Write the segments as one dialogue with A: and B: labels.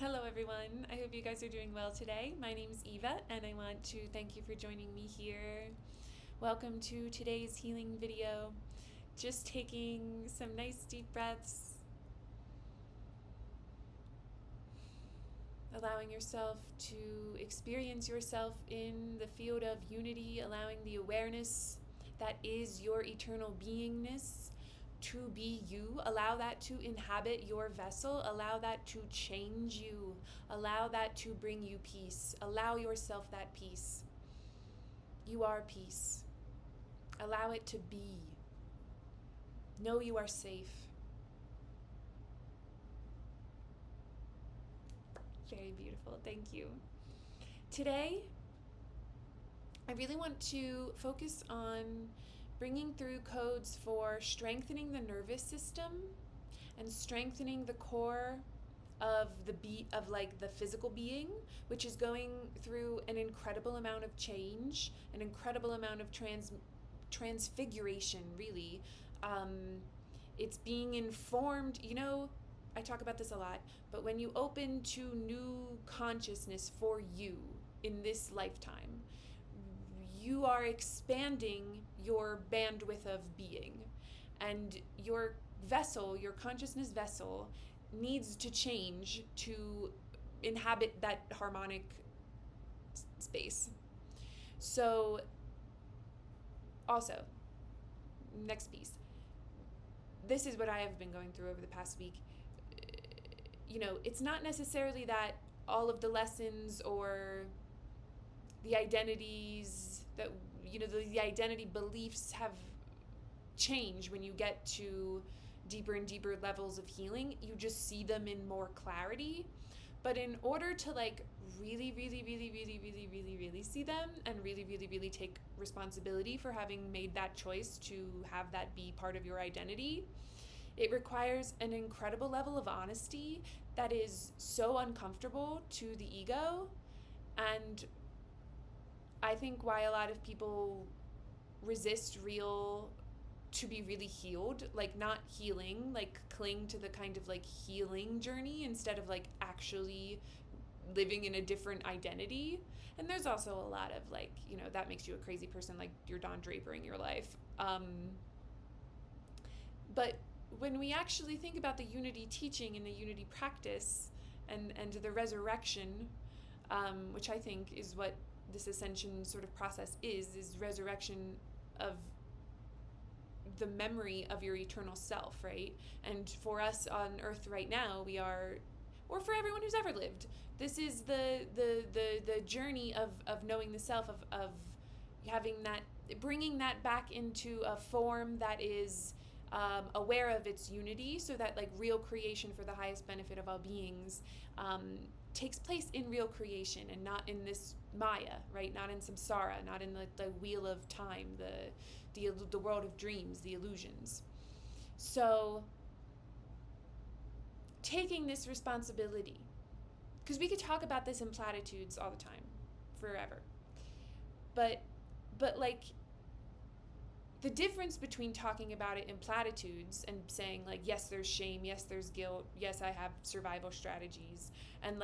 A: Hello everyone, I hope you guys are doing well today. My name is Eva and I want to thank you for joining me here. Welcome to today's healing video. Just taking some nice deep breaths, allowing yourself to experience yourself in the field of unity, allowing the awareness that is your eternal beingness to be you. Allow that to inhabit your vessel. Allow that to change you. Allow that to bring you peace. Allow yourself that peace. You are peace. Allow it to be. Know you are safe. Very beautiful. Thank you. Today, I really want to focus on bringing through codes for strengthening the nervous system and strengthening the core of the physical being, which is going through an incredible amount of change, an incredible amount of transfiguration, really. It's being informed, I talk about this a lot, but when you open to new consciousness for you in this lifetime, you are expanding your bandwidth of being, and your vessel, your consciousness vessel, needs to change to inhabit that harmonic space. So, also, next piece. This is what I have been going through over the past week. It's not necessarily that all of the lessons or the identities that, the identity beliefs have changed when you get to deeper and deeper levels of healing. You just see them in more clarity. But in order to really, really, really, really, really, really, really see them and really, really, really take responsibility for having made that choice to have that be part of your identity, it requires an incredible level of honesty that is so uncomfortable to the ego. And I think why a lot of people resist to be really healed, not healing, cling to the kind of healing journey instead of actually living in a different identity. And there's also a lot of that makes you a crazy person, you're Don Drapering your life. But when we actually think about the unity teaching and the unity practice and the resurrection, which I think is what this ascension sort of process is resurrection of the memory of your eternal self, right? And for us on earth right now, or for everyone who's ever lived, this is the journey of knowing the self, of having that, bringing that back into a form that is aware of its unity, so that real creation for the highest benefit of all beings takes place in real creation and not in this Maya, right? Not in samsara, not in the wheel of time, the world of dreams, the illusions. So taking this responsibility, because we could talk about this in platitudes all the time, forever, but the difference between talking about it in platitudes and saying yes, there's shame, yes, there's guilt, yes, I have survival strategies, and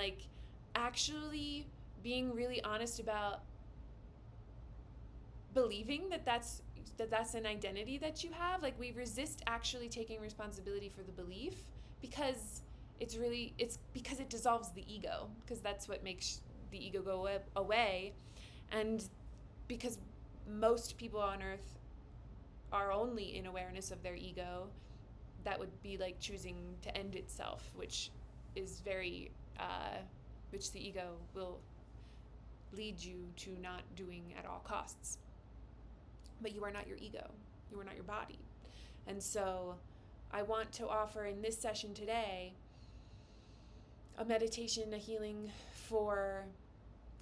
A: actually being really honest about believing that that's an identity that you have. We resist actually taking responsibility for the belief because it's because it dissolves the ego, because that's what makes the ego go away. And because most people on earth are only in awareness of their ego, that would be choosing to end itself, which is very which the ego will lead you to not doing at all costs. But you are not your ego, you are not your body. And so I want to offer in this session today a meditation, a healing for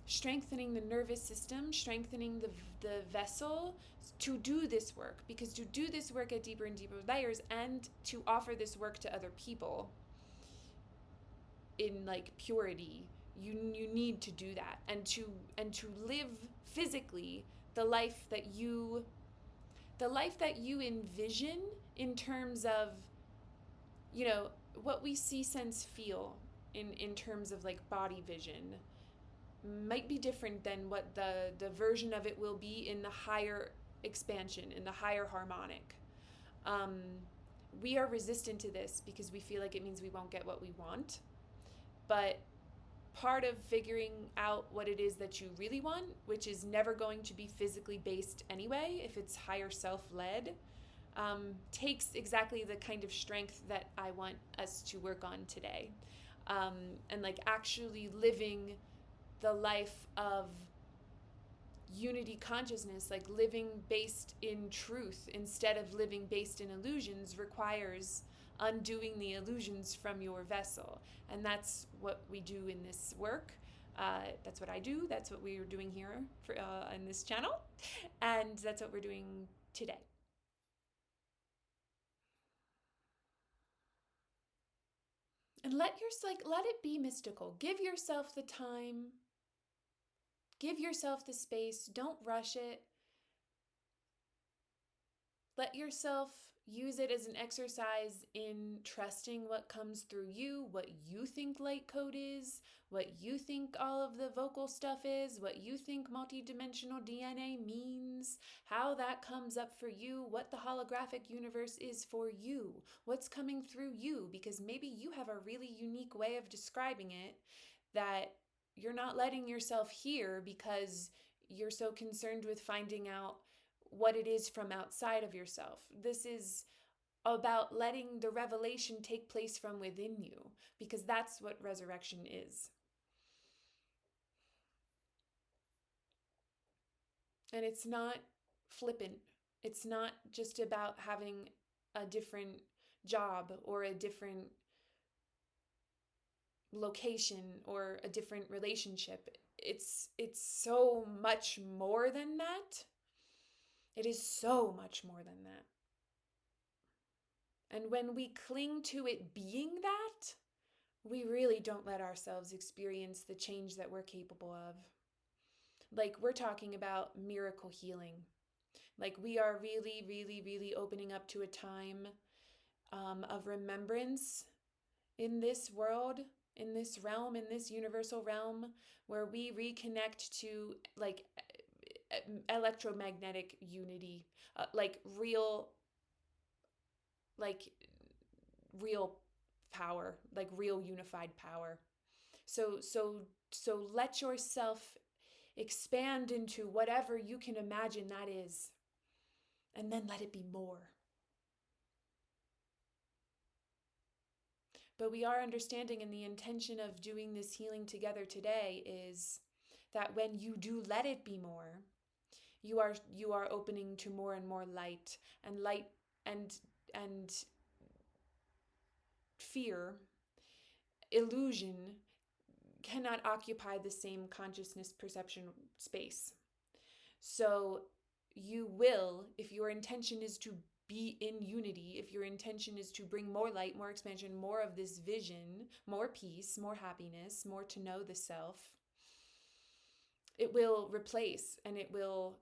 A: strengthening the nervous system, strengthening the vessel to do this work. Because to do this work at deeper and deeper layers, and to offer this work to other people in purity, you need to do that, and to live physically the life that you envision in terms of what we see, sense, feel in terms of like body vision might be different than what the version of it will be in the higher expansion, in the higher harmonic. Um, we are resistant to this because we feel like it means we won't get what we want. But part of figuring out what it is that you really want, which is never going to be physically based anyway, if it's higher self led, takes exactly the kind of strength that I want us to work on today. And like actually living the life of unity consciousness, like living based in truth instead of living based in illusions, requires undoing the illusions from your vessel. And that's what we do in this work. That's what I do. That's what we're doing here in this channel. And that's what we're doing today. And let it be mystical. Give yourself the time. Give yourself the space. Don't rush it. Let yourself use it as an exercise in trusting what comes through you, what you think light code is, what you think all of the vocal stuff is, what you think multidimensional DNA means, how that comes up for you, what the holographic universe is for you, what's coming through you, because maybe you have a really unique way of describing it that you're not letting yourself hear because you're so concerned with finding out what it is from outside of yourself. This is about letting the revelation take place from within you, because that's what resurrection is. And it's not flippant. It's not just about having a different job or a different location or a different relationship. It's so much more than that. It is so much more than that. And when we cling to it being that, we really don't let ourselves experience the change that we're capable of. Like, we're talking about miracle healing. Like, we are really, really, really opening up to a time of remembrance in this world, in this realm, in this universal realm, where we reconnect to like electromagnetic unity, like real power, like real unified power. So let yourself expand into whatever you can imagine that is, and then let it be more. But we are understanding, and the intention of doing this healing together today is that when you do let it be more, you are opening to more and more light and fear, illusion cannot occupy the same consciousness perception space. So you will, if your intention is to be in unity, if your intention is to bring more light, more expansion, more of this vision, more peace, more happiness, more to know the self, it will replace and it will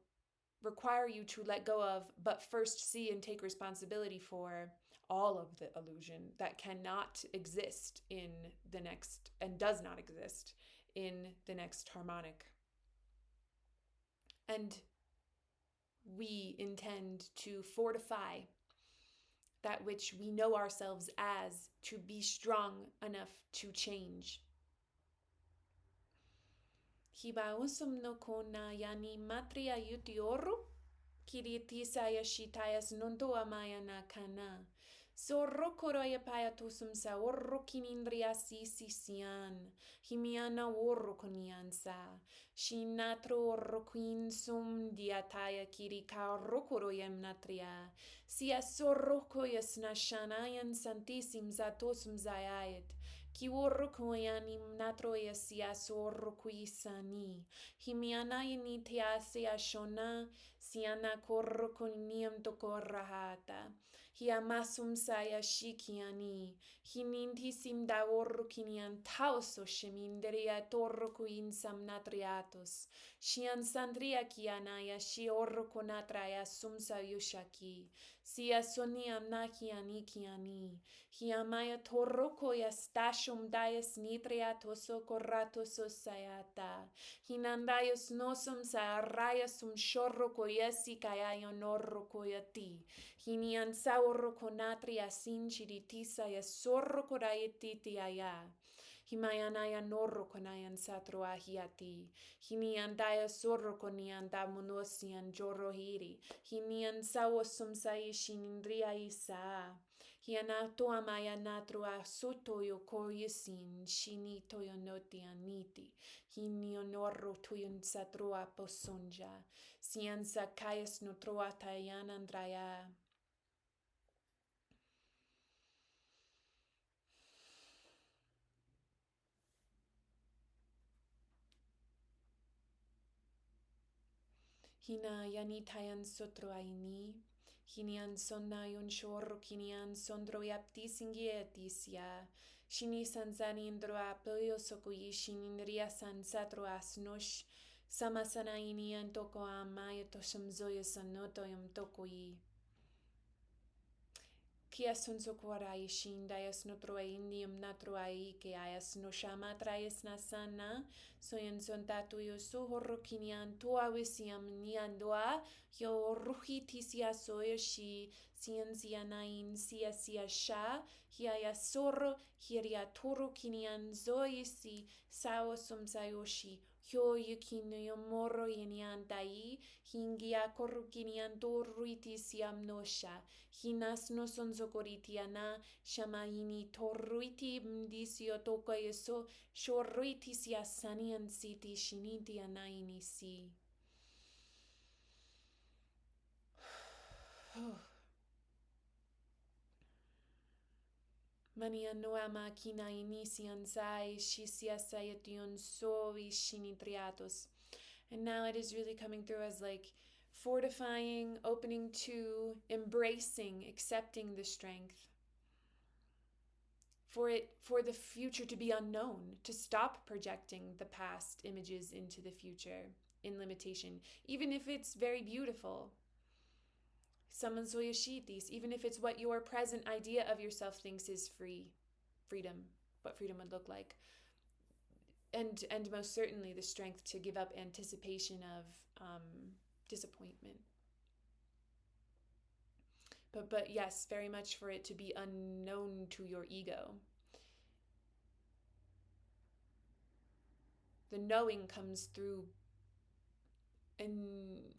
A: require you to let go of, but first see and take responsibility for all of the illusion that cannot exist in the next, and does not exist in the next harmonic. And we intend to fortify that which we know ourselves as, to be strong enough to change. Hiba usum no kona yani matria yuti oru, kiritisaya shitayas nonto amaya na kana. Sorro koroya payatusum sa orro kinindria sisian, himiana orro koniansa, shinatro orro queen sum diataya kirika rokoroyam natria, sia sorro koyas nashanayan santissim zatosum zayayat, ki orro koyanim natroya sia sorro kuisani, himiana initia sia shona, siana korro koniam tokorrahata. Hiamasum saya shikiani, hinintisim da orrukinian tauso sheminderia torrukuin samnatriatos, shian sandria kianaya shi orrukonatraya sumsa yushaki, Sia soniam na kiani kiani. Hiamaya toroko yastashum dias nitria toso corratoso sayata. Hinandayos nosum saarayasum shorro koyesi kayayo norro koyati. Hinian sauro konatria sinchiritisa yasorro korayetiti aya. Himayanaya norro konayan satro ahiati. Hinian daya sorro konian da monosian jorohiri. Hinian sawosum sai shinindria isa. Hiana toamaya natrua sotoyo koryesin shini toyo noti aniti. Hinio norro tuyun satroa posonja. Siansa kayas notroa tayan andraya. Hina yanitayan sotroaini. Hinian sonnayon shorro kinian sondroyapti singietisia. Shini sanzani indroa poyo sokuyi shininria sansatro asnosh. Samasanaini antoko amaya toshamzoya sanoto yam tokoyi. Kias sonsokorai shin dias notroa indium natroai ke ayas no shama trayes nasana. Soyan sontatuyo sohorro kinian toa wisiam niandoa. Yo ruhitisia soya shi sianain sia sha. Hiaya sorro hiria toro kinian zoyisi sao somsayoshi. Hyo yukino yomoro yenian dai. Hingia korukinian toruitisiam nosha. Hinas no son socoritiana, shamaini torruiti mdisio toka yeso, shorruiti sia sanian siti shiniti anaini si. Mania noama kina inisian sai, shisia sayation sovi shinitriatos. And now it is really coming through as like fortifying, opening to, embracing, accepting the strength. For the future to be unknown, to stop projecting the past images into the future in limitation, even if it's very beautiful. Saman soyashitis, even if it's what your present idea of yourself thinks is freedom, what freedom would look like. And most certainly the strength to give up anticipation of disappointment. But yes, very much for it to be unknown to your ego. The knowing comes through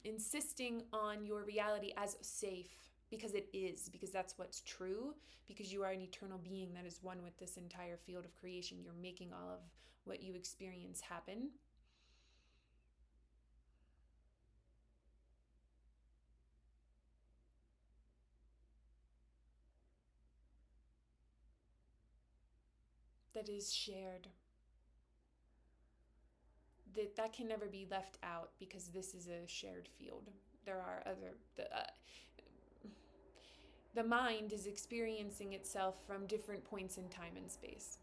A: insisting on your reality as safe, because it is, because that's what's true, because you are an eternal being that is one with this entire field of creation. You're making all of what you experience happen. That is shared. That can never be left out, because this is a shared field. There are other... The mind is experiencing itself from different points in time and space.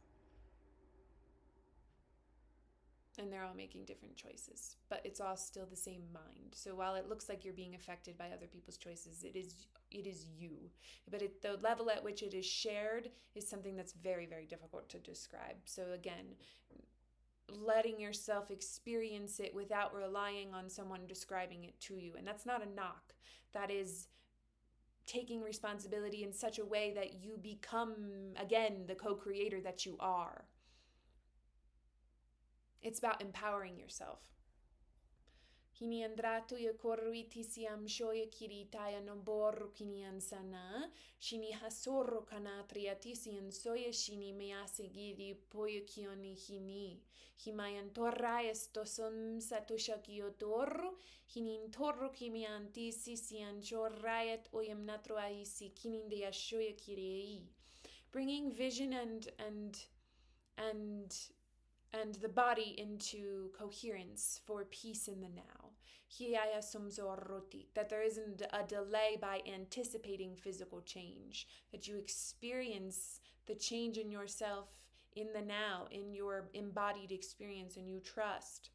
A: And they're all making different choices, but it's all still the same mind. So while it looks like you're being affected by other people's choices, it is you. But the level at which it is shared is something that's very, very difficult to describe. So again, letting yourself experience it without relying on someone describing it to you. And that's not a knock. That is taking responsibility in such a way that you become, again, the co-creator that you are. It's about empowering yourself. Hiniandratu ya korruiti siam shoya kiritaya no borro kinian sana. Shini hasorro kanatriatisian soya shini mease giri poyo kioni hini. Himayan torrayas tosum satushakiotorro. Hinin torro kimiantisi sian chorrayat oyam natroaisi kinindea shoya kirei. Bringing vision and the body into coherence for peace in the now. That there isn't a delay by anticipating physical change, that you experience the change in yourself in the now, in your embodied experience, and you trust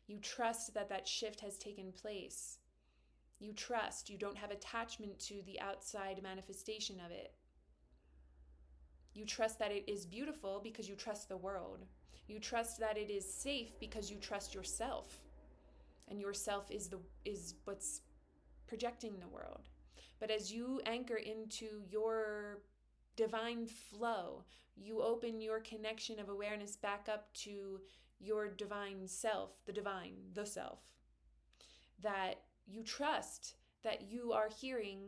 A: that shift has taken place. You trust. You don't have attachment to the outside manifestation of it. You trust that it is beautiful because you trust the world. You trust that it is safe because you trust yourself. And yourself is what's projecting the world. But as you anchor into your divine flow, you open your connection of awareness back up to your divine self, the divine, the self, that you trust that you are hearing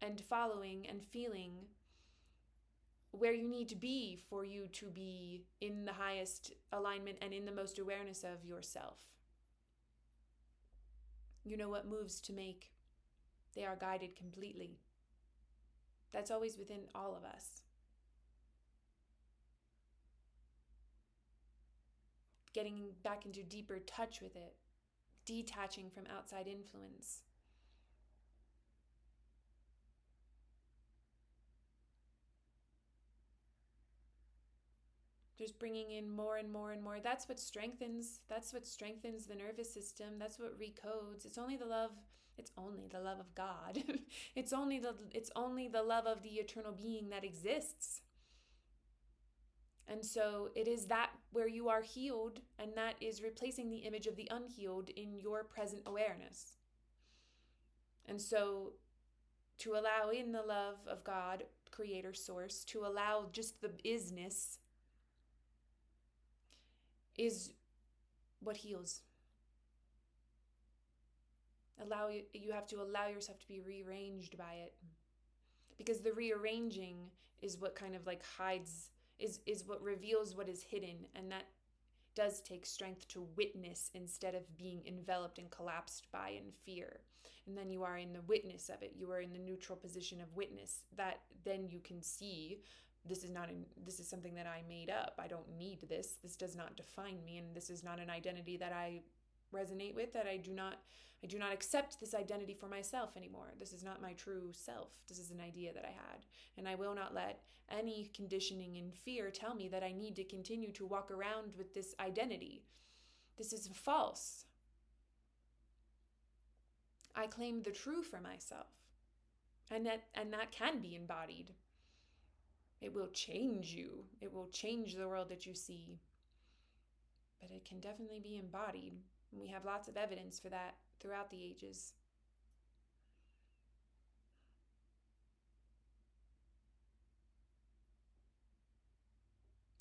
A: and following and feeling where you need to be for you to be in the highest alignment and in the most awareness of yourself. You know what moves to make. They are guided completely. That's always within all of us. Getting back into deeper touch with it, detaching from outside influence. Just bringing in more and more and more. That's what strengthens the nervous system. That's what recodes. It's only the love of God. it's only the love of the eternal being that exists. And so it is that where you are healed, and that is replacing the image of the unhealed in your present awareness. And so to allow in the love of God, creator, source, to allow just the isness is what heals. You have to allow yourself to be rearranged by it, because the rearranging is what kind of like hides, is what reveals what is hidden, and that does take strength to witness instead of being enveloped and collapsed by in fear. And then you are in the witness of it. You are in the neutral position of witness, that then you can see this is something that I made up. I don't need this. This does not define me, and this is not an identity that I resonate with, that I do not accept this identity for myself anymore. This is not my true self. This is an idea that I had, and I will not let any conditioning and fear tell me that I need to continue to walk around with this identity. This is false. I claim the true for myself, and that can be embodied. It will change you. It will change the world that you see. But it can definitely be embodied. And we have lots of evidence for that throughout the ages.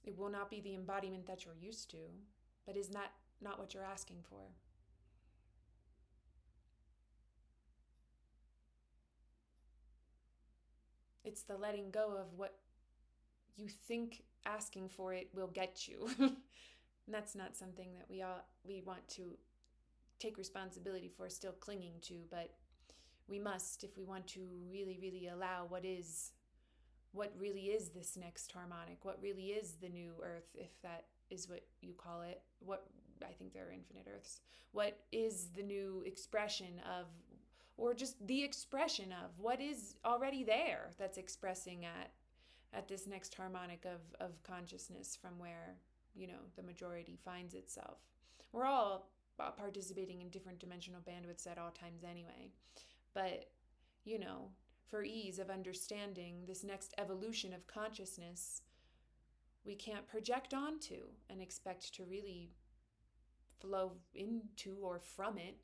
A: It will not be the embodiment that you're used to, but is that not what you're asking for? It's the letting go of what you think asking for it will get you. And that's not something that we want to take responsibility for still clinging to, but we must, if we want to really, really allow what really is this next harmonic, what really is the new earth, if that is what you call it. I think there are infinite earths. What is the new expression of, or just the expression of what is already there, that's expressing at this next harmonic of consciousness, from where, the majority finds itself. We're all participating in different dimensional bandwidths at all times anyway. But, for ease of understanding this next evolution of consciousness, we can't project onto and expect to really flow into or from it,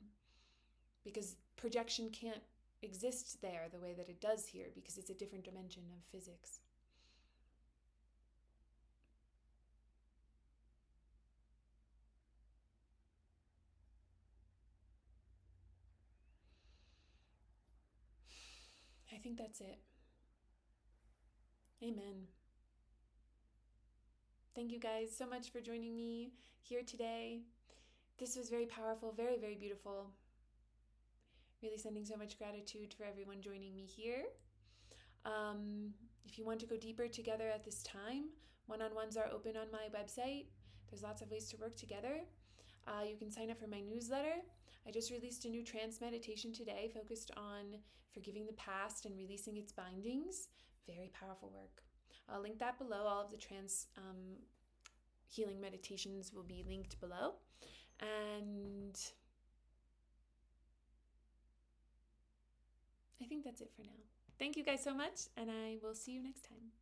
A: because projection can't exist there the way that it does here, because it's a different dimension of physics. I think that's it. Amen. Thank you guys so much for joining me here today. This was very powerful, very, very beautiful. Really sending so much gratitude for everyone joining me here. If you want to go deeper together at this time, one-on-ones are open on my website. There's lots of ways to work together. You can sign up for my newsletter. I just released a new trance meditation today focused on forgiving the past and releasing its bindings. Very powerful work. I'll link that below. All of the trance healing meditations will be linked below. And I think that's it for now. Thank you guys so much, and I will see you next time.